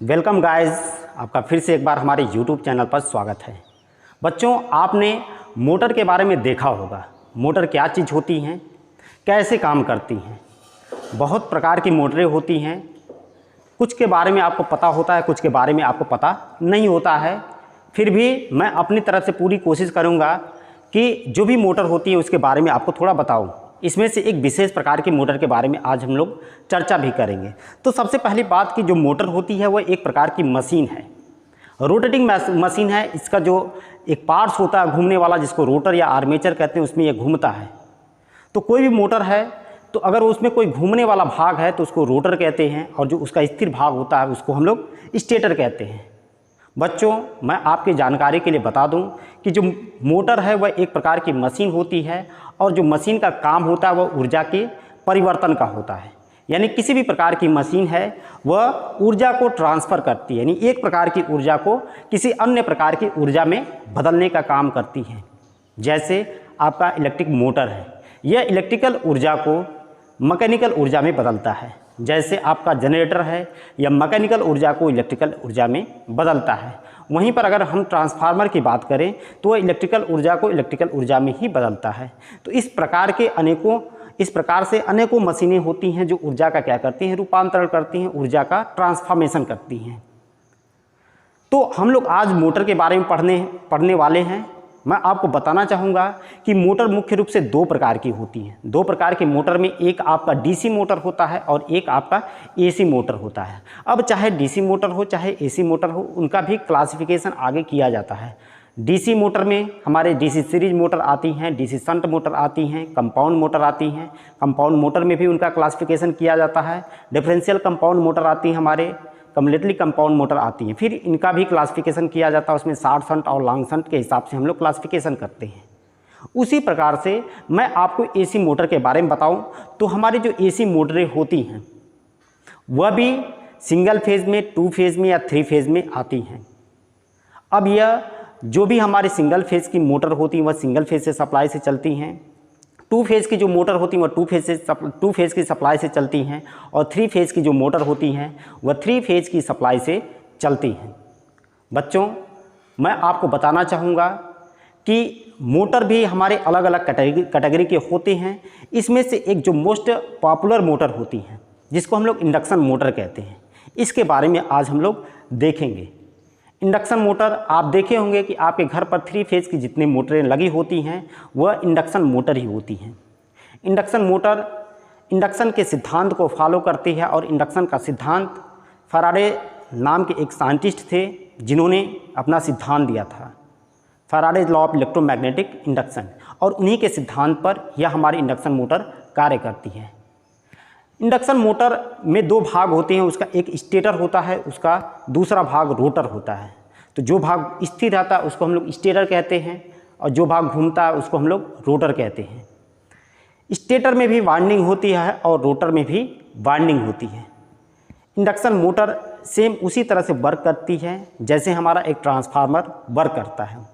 Welcome guys, आपका फिर से एक बार हमारे YouTube चैनल पर स्वागत है। बच्चों, आपने मोटर के बारे में देखा होगा। मोटर क्या चीज़ होती हैं, कैसे काम करती हैं। बहुत प्रकार की मोटरें होती हैं। कुछ के बारे में आपको पता होता है, कुछ के बारे में आपको पता नहीं होता है। फिर भी मैं अपनी तरफ से पूरी कोशिश करूँगा कि जो भी मोटर होती है उसके बारे में आपको थोड़ा बताऊँ। इसमें से एक विशेष प्रकार की मोटर के बारे में आज हम लोग चर्चा भी करेंगे। तो सबसे पहली बात कि जो मोटर होती है वह एक प्रकार की मशीन है, रोटेटिंग मशीन है। इसका जो एक पार्ट्स होता है घूमने वाला, जिसको रोटर या आर्मेचर कहते हैं, उसमें यह घूमता है। तो कोई भी मोटर है तो अगर उसमें कोई घूमने वाला भाग है तो उसको रोटर कहते हैं, और जो उसका स्थिर भाग होता है उसको हम लोग स्टेटर कहते हैं। बच्चों, मैं आपकी जानकारी के लिए बता दूं कि जो मोटर है वह एक प्रकार की मशीन होती है, और जो मशीन का काम होता है वह ऊर्जा के परिवर्तन का होता है। यानी किसी भी प्रकार की मशीन है वह ऊर्जा को ट्रांसफ़र करती है, यानी एक प्रकार की ऊर्जा को किसी अन्य प्रकार की ऊर्जा में बदलने का काम करती है। जैसे आपका इलेक्ट्रिक मोटर है, यह इलेक्ट्रिकल ऊर्जा को मैकेनिकल ऊर्जा में बदलता है। जैसे आपका जनरेटर है, यह मैकेनिकल ऊर्जा को इलेक्ट्रिकल ऊर्जा में बदलता है। वहीं पर अगर हम ट्रांसफार्मर की बात करें तो वह इलेक्ट्रिकल ऊर्जा को इलेक्ट्रिकल ऊर्जा में ही बदलता है। तो इस प्रकार से अनेकों मशीनें होती हैं जो ऊर्जा का क्या करती हैं, रूपांतरण करती हैं, ऊर्जा का ट्रांसफॉर्मेशन करती हैं। तो हम लोग आज मोटर के बारे में पढ़ने वाले हैं। मैं आपको बताना चाहूँगा कि मोटर मुख्य रूप से दो प्रकार की होती हैं। दो प्रकार की मोटर में एक आपका डीसी मोटर होता है और एक आपका एसी मोटर होता है। अब चाहे डीसी मोटर हो चाहे एसी मोटर हो, उनका भी क्लासिफिकेशन आगे किया जाता है। डीसी मोटर में हमारे डीसी सीरीज मोटर आती हैं, डीसी शंट मोटर आती हैं, कंपाउंड मोटर आती हैं। कंपाउंड मोटर में भी उनका क्लासिफिकेशन किया जाता है। डिफरेंशियल कंपाउंड मोटर आती हैं, हमारे कम्प्लीटली कंपाउंड मोटर आती हैं। फिर इनका भी क्लासिफिकेशन किया जाता है, उसमें शॉर्ट शंट और लॉन्ग शंट के हिसाब से हम लोग क्लासिफिकेशन करते हैं। उसी प्रकार से मैं आपको एसी मोटर के बारे में बताऊं तो हमारी जो एसी मोटरें होती हैं वह भी सिंगल फेज़ में, टू फेज़ में या थ्री फेज़ में आती हैं। अब यह जो भी हमारी सिंगल फेज़ की मोटर होती हैं वह सिंगल फेज़ से सप्लाई से चलती हैं। टू फेज़ की जो मोटर होती हैं वह टू फेज़ की सप्लाई से चलती हैं, और थ्री फेज़ की जो मोटर होती हैं वह थ्री फेज़ की सप्लाई से चलती हैं। बच्चों, मैं आपको बताना चाहूँगा कि मोटर भी हमारे अलग अलग कैटेगरी के होते हैं। इसमें से एक जो मोस्ट पॉपुलर मोटर होती है जिसको हम लोग इंडक्शन मोटर कहते हैं, इसके बारे में आज हम लोग देखेंगे। इंडक्शन मोटर आप देखे होंगे कि आपके घर पर थ्री फेज़ की जितनी मोटरें लगी होती हैं वह इंडक्शन मोटर ही होती हैं। इंडक्शन मोटर इंडक्शन के सिद्धांत को फॉलो करती है, और इंडक्शन का सिद्धांत फैराडे नाम के एक साइंटिस्ट थे जिन्होंने अपना सिद्धांत दिया था, Faraday's law of electromagnetic induction, और उन्हीं के सिद्धांत पर यह हमारी इंडक्शन मोटर कार्य करती है। इंडक्शन मोटर में दो भाग होते हैं, उसका एक स्टेटर होता है, उसका दूसरा भाग रोटर होता है। तो जो भाग स्थिर रहता है उसको हम लोग स्टेटर कहते हैं, और जो भाग घूमता है उसको हम लोग रोटर कहते हैं। स्टेटर में भी वाइंडिंग होती है और रोटर में भी वाइंडिंग होती है। इंडक्शन मोटर सेम उसी तरह से वर्क करती है जैसे हमारा एक ट्रांसफार्मर वर्क करता है।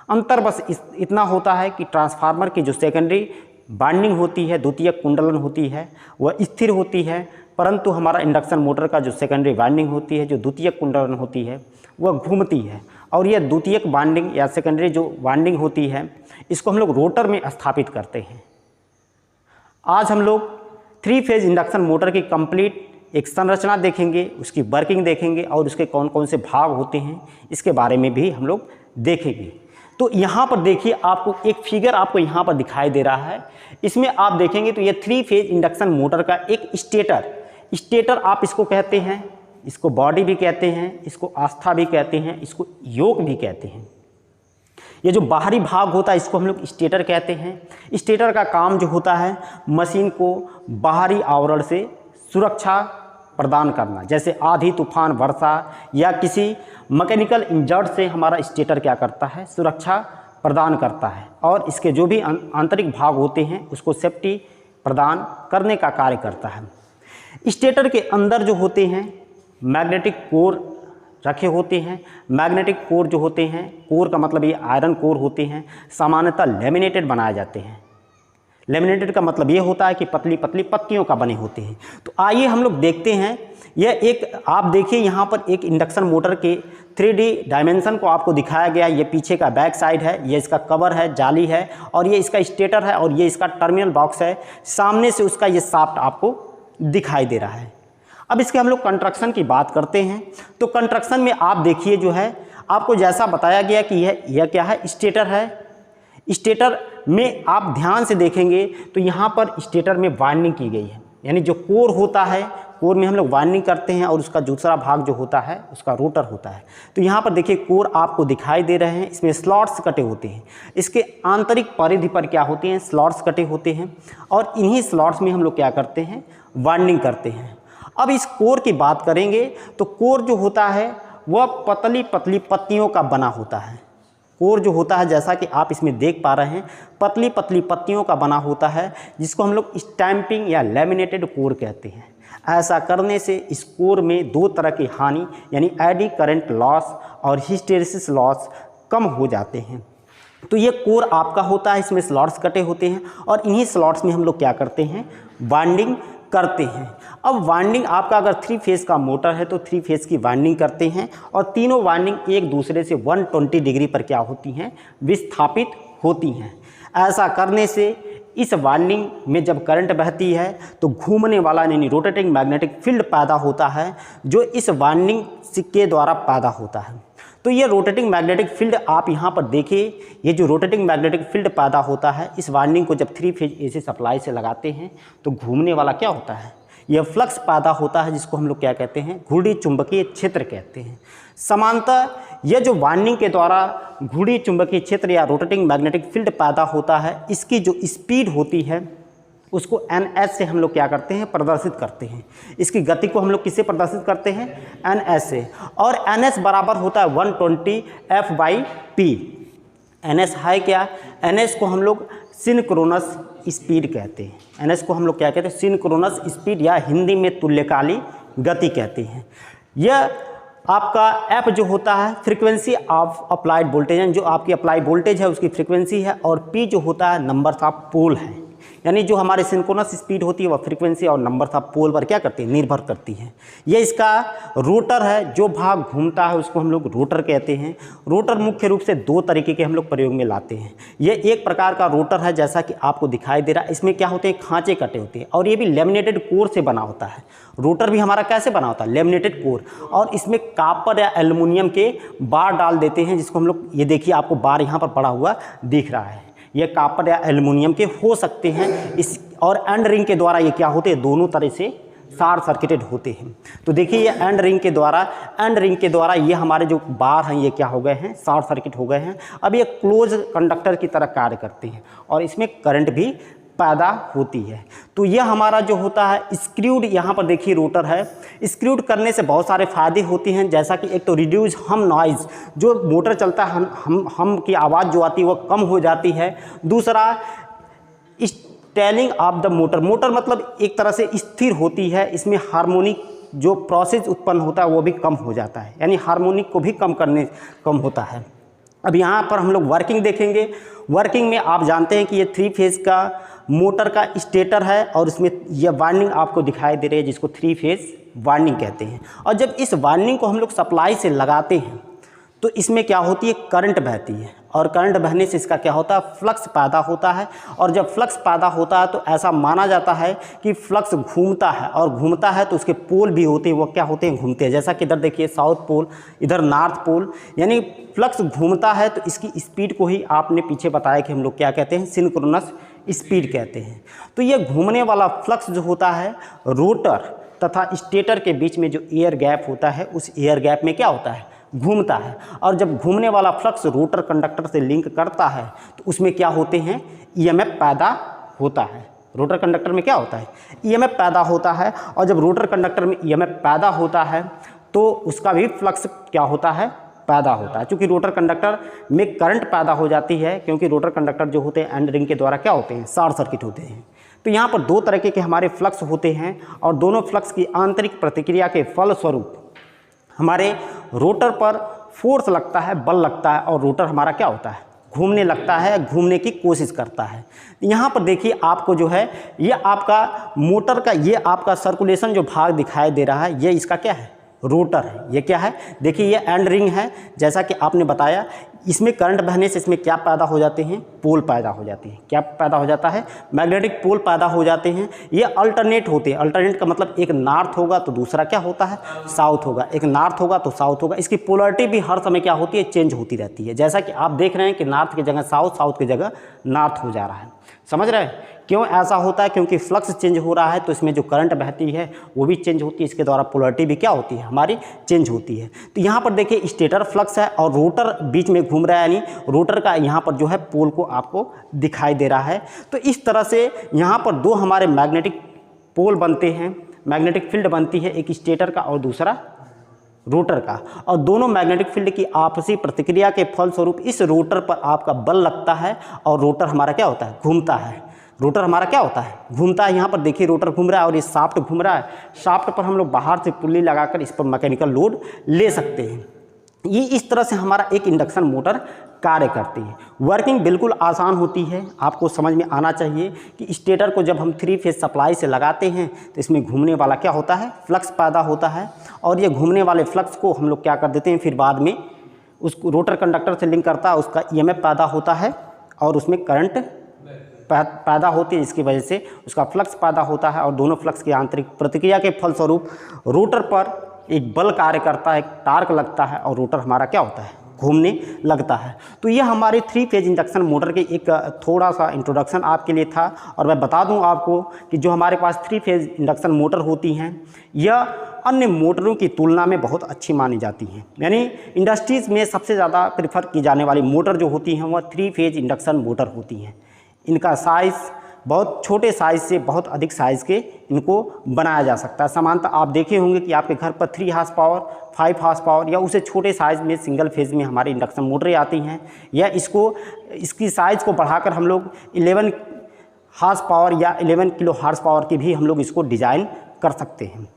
अंतर बस इतना होता है कि ट्रांसफार्मर की जो सेकेंडरी वाइंडिंग होती है, द्वितीयक कुंडलन होती है, वह स्थिर होती है, परंतु हमारा इंडक्शन मोटर का जो सेकेंडरी वाइंडिंग होती है, जो द्वितीयक कुंडलन होती है, वह घूमती है। और यह द्वितीयक वाइंडिंग या सेकेंडरी जो वाइंडिंग होती है इसको हम लोग रोटर में स्थापित करते हैं। आज हम लोग थ्री फेज इंडक्शन मोटर की कंप्लीट एक संरचना देखेंगे, उसकी वर्किंग देखेंगे, और उसके कौन कौन से भाग होते हैं इसके बारे में भी हम लोग देखेंगे। तो यहाँ पर देखिए, आपको एक फिगर आपको यहाँ पर दिखाई दे रहा है। इसमें आप देखेंगे तो ये थ्री फेज इंडक्शन मोटर का एक स्टेटर आप इसको कहते हैं, इसको बॉडी भी कहते हैं, इसको आस्था भी कहते हैं, इसको योक भी कहते हैं। ये जो बाहरी भाग होता है इसको हम लोग स्टेटर कहते हैं। स्टेटर का काम जो होता है मशीन को बाहरी आवरण से सुरक्षा प्रदान करना, जैसे आंधी, तूफान, वर्षा या किसी मैकेनिकल इंजर्ड से हमारा स्टेटर क्या करता है, सुरक्षा प्रदान करता है, और इसके जो भी आंतरिक भाग होते हैं उसको सेफ्टी प्रदान करने का कार्य करता है। स्टेटर के अंदर जो होते हैं मैग्नेटिक कोर रखे होते हैं। मैग्नेटिक कोर जो होते हैं, कोर का मतलब ये आयरन कोर होते हैं, सामान्यतः लेमिनेटेड बनाए जाते हैं। लेमिनेटेड का मतलब ये होता है कि पतली पतली पत्तियों का बने होते हैं। तो आइए हम लोग देखते हैं, यह एक आप देखिए यहाँ पर एक इंडक्शन मोटर के 3D डायमेंशन को आपको दिखाया गया। ये पीछे का बैक साइड है, ये इसका कवर है, जाली है, और ये इसका स्टेटर है, और ये इसका टर्मिनल बॉक्स है। सामने से उसका ये शाफ्ट आपको दिखाई दे रहा है। अब इसके हम लोग कंस्ट्रक्शन की बात करते हैं। तो कंस्ट्रक्शन में आप देखिए जो है आपको जैसा बताया गया कि यह क्या है, स्टेटर है। स्टेटर में आप ध्यान से देखेंगे तो यहाँ पर स्टेटर में वाइंडिंग की गई है, यानी जो कोर होता है, कोर में हम लोग वाइंडिंग करते हैं, और उसका दूसरा भाग जो होता है उसका रोटर होता है। तो यहाँ पर देखिए कोर आपको दिखाई दे रहे हैं, इसमें स्लॉट्स कटे होते हैं। इसके आंतरिक परिधि पर क्या होते हैं, स्लॉट्स कटे होते हैं, और इन्हीं स्लॉट्स में हम लोग क्या करते हैं, वाइंडिंग करते हैं। अब इस कोर की बात करेंगे तो कोर जो होता है वह पतली पतली पत्तियों का बना होता है। कोर जो होता है जैसा कि आप इसमें देख पा रहे हैं, पतली पतली पत्तियों का बना होता है, जिसको हम लोग स्टैंपिंग या लैमिनेटेड कोर कहते हैं। ऐसा करने से इस कोर में दो तरह की हानि यानी एडी करंट लॉस और हिस्टेरिसिस लॉस कम हो जाते हैं। तो ये कोर आपका होता है, इसमें स्लॉट्स कटे होते हैं, और इन्हीं स्लॉट्स में हम लोग क्या करते हैं, वाइंडिंग करते हैं। अब वाइंडिंग आपका अगर 3 फेज़ का मोटर है तो 3 फेज़ की वाइंडिंग करते हैं, और तीनों वाइंडिंग एक दूसरे से 120 डिग्री पर क्या होती हैं, विस्थापित होती हैं। ऐसा करने से इस वाइंडिंग में जब करंट बहती है तो घूमने वाला यानी रोटेटिंग मैग्नेटिक फील्ड पैदा होता है, जो इस वाइंडिंग के द्वारा पैदा होता है। तो ये रोटेटिंग मैग्नेटिक फील्ड आप यहाँ पर देखिए, ये जो रोटेटिंग मैग्नेटिक फील्ड पैदा होता है, इस वाइंडिंग को जब 3 फेज एसी सप्लाई से लगाते हैं तो घूमने वाला क्या होता है, यह फ्लक्स पैदा होता है, जिसको हम लोग क्या कहते हैं, घूर्णी चुंबकीय क्षेत्र कहते हैं। समांतर यह जो वाइंडिंग के द्वारा घूर्णी चुंबकीय क्षेत्र या रोटेटिंग मैग्नेटिक फील्ड पैदा होता है, इसकी जो स्पीड होती है उसको NS से हम लोग क्या करते हैं, प्रदर्शित करते हैं। इसकी गति को हम लोग किससे प्रदर्शित करते हैं, NS से, और NS बराबर होता है 120 F/P। NS है क्या, NS को हम लोग सिंक्रोनस स्पीड कहते हैं। NS को हम लोग क्या कहते हैं, सिंक्रोनस स्पीड, या हिंदी में तुल्यकाली गति कहते हैं। यह आपका F जो होता है फ्रीक्वेंसी ऑफ अप्लाइड वोल्टेज, जो आपकी अप्लाई वोल्टेज है उसकी फ्रीक्वेंसी है, और P जो होता है नंबर्स ऑफ पोल है, यानी जो हमारे सिंक्रोनस स्पीड होती है वह फ्रीक्वेंसी और नंबर्स ऑफ पोल पर क्या करती है, निर्भर करती है। ये इसका रोटर है, जो भाग घूमता है उसको हम लोग रोटर कहते हैं। रोटर मुख्य रूप से 2 तरीके के हम लोग प्रयोग में लाते हैं। ये एक प्रकार का रोटर है जैसा कि आपको दिखाई दे रहा है, इसमें क्या होते हैं, खांचे कटे होते हैं, और ये भी लेमिनेटेड कोर से बना होता है। रोटर भी हमारा कैसे बना होता है, लेमिनेटेड कोर, और इसमें कॉपर या एल्युमिनियम के बार डाल देते हैं, जिसको हम लोग, ये देखिए आपको बार यहाँ पर पड़ा हुआ दिख रहा है, ये कॉपर या एल्युमिनियम के हो सकते हैं। इस और एंड रिंग के द्वारा ये क्या होते हैं, दोनों तरह से शॉर्ट सर्किटेड होते हैं। तो देखिए ये एंड रिंग के द्वारा ये हमारे जो बार हैं ये क्या हो गए हैं, शॉर्ट सर्किट हो गए हैं। अब ये क्लोज कंडक्टर की तरह कार्य करते हैं, और इसमें करंट भी पैदा होती है। तो यह हमारा जो होता है स्क्रूड, यहाँ पर देखिए रोटर है। स्क्रूड करने से बहुत सारे फ़ायदे होते हैं, जैसा कि एक तो रिड्यूस हम नॉइज़, जो मोटर चलता है हम की आवाज़ जो आती है वह कम हो जाती है। दूसरा स्टेलिंग ऑफ द मोटर मतलब एक तरह से स्थिर होती है, इसमें हार्मोनिक जो प्रोसेस उत्पन्न होता है वो भी कम हो जाता है, यानी हार्मोनिक को भी कम होता है। अब यहाँ पर हम लोग वर्किंग देखेंगे। वर्किंग में आप जानते हैं कि ये 3 फेज़ का मोटर का स्टेटर है, और इसमें यह वाइंडिंग आपको दिखाई दे रही है, जिसको 3 फेज़ वाइंडिंग कहते हैं। और जब इस वाइंडिंग को हम लोग सप्लाई से लगाते हैं तो इसमें क्या होती है, करंट बहती है, और करंट बहने से इसका क्या होता है, फ्लक्स पैदा होता है। और जब फ्लक्स पैदा होता है तो ऐसा माना जाता है कि फ्लक्स घूमता है, और घूमता है तो उसके पोल भी होते हैं, वो क्या होते हैं, घूमते हैं। जैसा कि इधर देखिए साउथ पोल, इधर नॉर्थ पोल, यानी फ्लक्स घूमता है तो इसकी स्पीड को ही आपने पीछे बताया कि हम लोग क्या कहते हैं, सिंक्रोनस स्पीड कहते हैं। तो ये घूमने वाला फ्लक्स जो होता है रोटर तथा स्टेटर के बीच में जो एयर गैप होता है, उस एयर गैप में क्या होता है, घूमता है। और जब घूमने वाला फ्लक्स रोटर कंडक्टर से लिंक करता है तो उसमें क्या होते हैं, ईएमएफ पैदा होता है। रोटर कंडक्टर में क्या होता है, ईएमएफ पैदा होता है। और जब रोटर कंडक्टर में ईएमएफ पैदा होता है तो उसका भी फ्लक्स क्या होता है, पैदा होता है। चूँकि रोटर कंडक्टर में करंट पैदा हो जाती है, क्योंकि रोटर कंडक्टर जो होते हैं एंड रिंग के द्वारा क्या होते हैं, शॉर्ट सर्किट होते हैं। तो यहाँ पर 2 तरह के हमारे फ्लक्स होते हैं, और दोनों फ्लक्स की आंतरिक प्रतिक्रिया के फलस्वरूप हमारे रोटर पर फोर्स लगता है, बल लगता है, और रोटर हमारा क्या होता है, घूमने लगता है, घूमने की कोशिश करता है। यहाँ पर देखिए आपको जो है ये आपका मोटर का ये आपका सर्कुलेशन जो भाग दिखाई दे रहा है, ये इसका क्या है, रोटर है। ये क्या है, देखिए ये एंड रिंग है। जैसा कि आपने बताया, इसमें करंट बहने से इसमें क्या पैदा हो जाते हैं, पोल पैदा हो जाते हैं। क्या पैदा हो जाता है, मैग्नेटिक पोल पैदा हो जाते हैं। ये अल्टरनेट होते हैं। अल्टरनेट का मतलब एक नॉर्थ होगा तो दूसरा क्या होता है, साउथ होगा। एक नॉर्थ होगा तो साउथ होगा। इसकी पोलरिटी भी हर समय क्या होती है, चेंज होती रहती है। जैसा कि आप देख रहे हैं कि नॉर्थ की जगह साउथ, साउथ की जगह नॉर्थ हो जा रहा है। समझ रहे हैं क्यों ऐसा होता है, क्योंकि फ्लक्स चेंज हो रहा है तो इसमें जो करंट बहती है वो भी चेंज होती है। इसके द्वारा पोलरिटी भी क्या होती है, हमारी चेंज होती है। तो यहाँ पर देखिए स्टेटर फ्लक्स है और रोटर बीच में घूम रहा है, यानी रोटर का यहाँ पर जो है पोल को आपको दिखाई दे रहा है। तो इस तरह से यहाँ पर दो हमारे मैग्नेटिक पोल बनते हैं, मैग्नेटिक फील्ड बनती है, एक स्टेटर का और दूसरा रोटर का। और दोनों मैग्नेटिक फील्ड की आपसी प्रतिक्रिया के फलस्वरूप इस रोटर पर आपका बल लगता है और रोटर हमारा क्या होता है, घूमता है। रोटर हमारा क्या होता है, घूमता है। यहाँ पर देखिए रोटर घूम रहा है और ये शाफ्ट घूम रहा है। शाफ्ट पर हम लोग बाहर से पुल्ली लगाकर इस पर मैकेनिकल लोड ले सकते हैं। ये इस तरह से हमारा एक इंडक्शन मोटर कार्य करती है। वर्किंग बिल्कुल आसान होती है। आपको समझ में आना चाहिए कि स्टेटर को जब हम 3 फेज सप्लाई से लगाते हैं तो इसमें घूमने वाला क्या होता है, फ्लक्स पैदा होता है। और ये घूमने वाले फ्लक्स को हम लोग क्या कर देते हैं, फिर बाद में उसको रोटर कंडक्टर से लिंक करता है, उसका EMF पैदा होता है और उसमें करंट पैदा होती है, जिसकी वजह से उसका फ्लक्स पैदा होता है। और दोनों फ्लक्स की आंतरिक प्रतिक्रिया के फलस्वरूप रोटर पर एक बल कार्य करता है, एक टार्क लगता है और रोटर हमारा क्या होता है, घूमने लगता है। तो यह हमारे 3 फेज इंडक्शन मोटर के एक थोड़ा सा इंट्रोडक्शन आपके लिए था। और मैं बता दूं आपको कि जो हमारे पास 3 फेज इंडक्शन मोटर होती हैं यह अन्य मोटरों की तुलना में बहुत अच्छी मानी जाती हैं। यानी इंडस्ट्रीज़ में सबसे ज़्यादा प्रेफर की जाने वाली मोटर जो होती हैं वह 3 फेज इंडक्शन मोटर होती हैं। इनका साइज़ बहुत छोटे साइज़ से बहुत अधिक साइज़ के इनको बनाया जा सकता है। सामान्यतः आप देखे होंगे कि आपके घर पर 3 हार्स पावर, 5 हार्स पावर या उससे छोटे साइज़ में सिंगल फेज़ में हमारी इंडक्शन मोटरें आती हैं। या इसकी साइज़ को बढ़ाकर हम लोग 11 हार्स पावर या 11 किलो हार्स पावर की भी हम लोग इसको डिज़ाइन कर सकते हैं।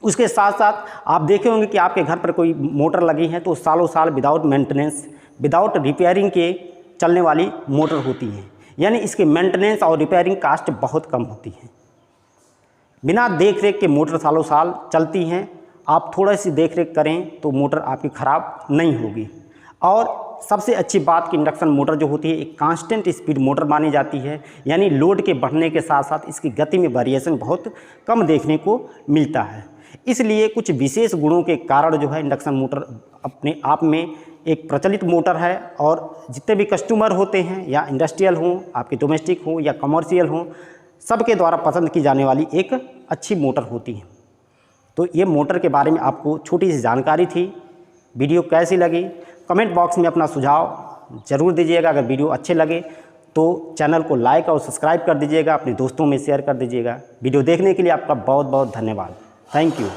उसके साथ साथ आप देखे होंगे कि आपके घर पर कोई मोटर लगी है तो सालों साल विदाउट मेंटेनेंस, विदाउट रिपेयरिंग के चलने वाली मोटर होती है। यानी इसके मेंटेनेंस और रिपेयरिंग कास्ट बहुत कम होती है। बिना देख रेख के मोटर सालों साल चलती हैं। आप थोड़ा सी देख रेख करें तो मोटर आपकी ख़राब नहीं होगी। और सबसे अच्छी बात कि इंडक्शन मोटर जो होती है एक कांस्टेंट स्पीड मोटर मानी जाती है। यानी लोड के बढ़ने के साथ साथ इसकी गति में वेरिएशन बहुत कम देखने को मिलता है। इसलिए कुछ विशेष गुणों के कारण जो है इंडक्शन मोटर अपने आप में एक प्रचलित मोटर है। और जितने भी कस्टमर होते हैं, या इंडस्ट्रियल हों, आपके डोमेस्टिक हों या कमर्शियल हों, सबके द्वारा पसंद की जाने वाली एक अच्छी मोटर होती है। तो ये मोटर के बारे में आपको छोटी सी जानकारी थी। वीडियो कैसी लगी कमेंट बॉक्स में अपना सुझाव ज़रूर दीजिएगा। अगर वीडियो अच्छे लगे तो चैनल को लाइक और सब्सक्राइब कर दीजिएगा, अपने दोस्तों में शेयर कर दीजिएगा। वीडियो देखने के लिए आपका बहुत बहुत धन्यवाद। Thank you.